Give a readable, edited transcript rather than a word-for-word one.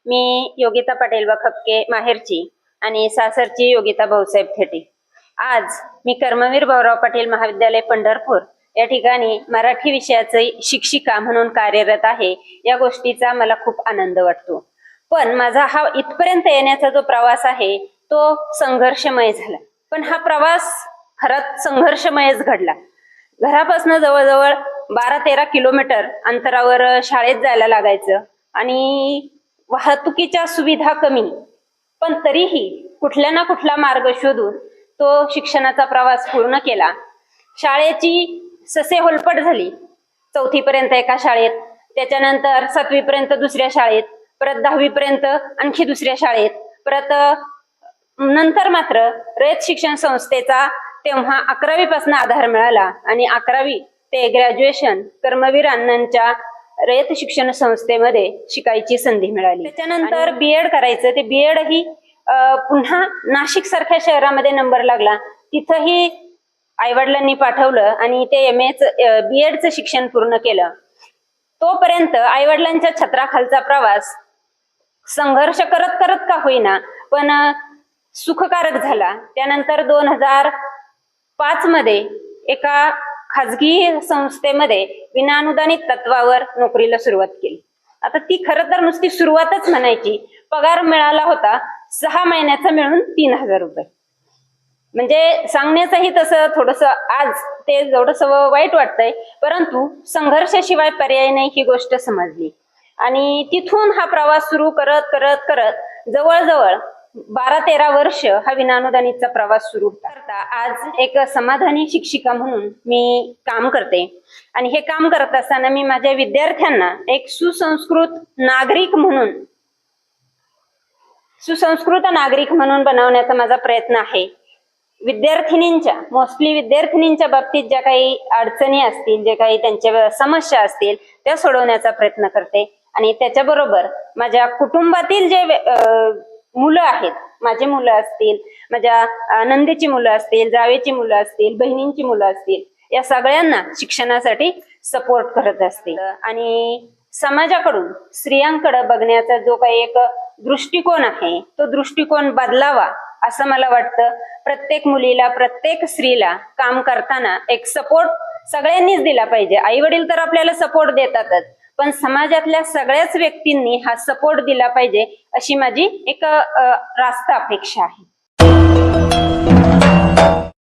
मी योगिता पाटील खपके माहेरची आणि सासरची योगिता भाऊसाहेब थेटे। आज मी कर्मवीर भाऊराव पाटील महाविद्यालय पंढरपूर या ठिकाणी मराठी विषयाचे शिक्षिका म्हणून कार्यरत आहे। या गोष्टीचा मला खूप आनंद वाटतो। पण माझा हा इथपर्यंत येण्याचा जो प्रवास आहे तो संघर्षमय झाला। पण हा प्रवास खरंच संघर्षमयच घडला। घरापासून जवळजवळ 12-13 किलोमीटर अंतरावर शाळेत जायला लागायचं आणि वाहतुकीच्या सुविधा कमी, पण तरीही कुठल्या ना कुठला मार्ग शोधून तो शिक्षणाचा प्रवास पूर्ण केला। शाळेची ससे होलपट झाली। 4थी पर्यंत एका शाळेत, त्याच्यानंतर 7वी पर्यंत दुसऱ्या शाळेत, परत 10वी पर्यंत आणखी दुसऱ्या शाळेत, परत नंतर मात्र रयत शिक्षण संस्थेचा तेव्हा 11वी पासून आधार मिळाला आणि 11वी ते ग्रॅज्युएशन कर्मवीर अण्णांच्या रयत शिक्षण संस्थेमध्ये शिकायची संधी मिळाली। त्याच्यानंतर बीएड करायचं, ते बीएड ही पुन्हा नाशिक सारख्या शहरामध्ये नंबर लागला। तिथंही आईवडिलांनी पाठवलं आणि ते बीएडचं शिक्षण पूर्ण केलं। तोपर्यंत आईवडिलांच्या छत्राखालचा प्रवास संघर्ष करत करत का होईना पण सुखकारक झाला। त्यानंतर 2005 मध्ये एका खाजगी संस्थेमध्ये विनाअनुदानित तत्वावर नोकरीला सुरुवात केली। आता ती खरं तर नुसती सुरुवातच म्हणायची। पगार मिळाला होता 6 महिन्याचा मिळून 3000 रुपये। म्हणजे सांगण्याचंही तसं थोडस आज ते थोडंसं वाईट वाटतंय, परंतु संघर्षाशिवाय पर्याय नाही ही गोष्ट समजली। आणि तिथून हा प्रवास सुरू करत करत करत जवळजवळ 12-13 वर्ष हा विनाअनुदानितचा प्रवास सुरू होता। आज एक समाधानी शिक्षिका म्हणून मी काम करते आणि हे काम करत असताना मी माझ्या विद्यार्थ्यांना एक सुसंस्कृत नागरिक म्हणून बनवण्याचा माझा प्रयत्न आहे। मोस्टली विद्यार्थिनींच्या बाबतीत ज्या काही अडचणी असतील, जे काही त्यांच्या समस्या असतील त्या सोडवण्याचा प्रयत्न करते। आणि त्याच्याबरोबर माझ्या कुटुंबातील जे मुलं आहेत, माझे मुलं असतील, माझ्या नंदेची मुलं असतील, जावेची मुलं असतील, बहिणींची मुलं असतील, या सगळ्यांना शिक्षणासाठी सपोर्ट करत असते। आणि समाजाकडून स्त्रियांकडे बघण्याचा जो काही एक दृष्टिकोन आहे तो दृष्टिकोन बदलावा असं मला वाटतं। प्रत्येक मुलीला, प्रत्येक स्त्रीला काम करताना एक सपोर्ट सगळ्यांनीच दिला पाहिजे। आई वडील तर आपल्याला सपोर्ट देतातच, पण समाजातल्या सगळ्याच व्यक्तींनी हा सपोर्ट दिला पाहिजे अशी माझी एक रास्त अपेक्षा आहे।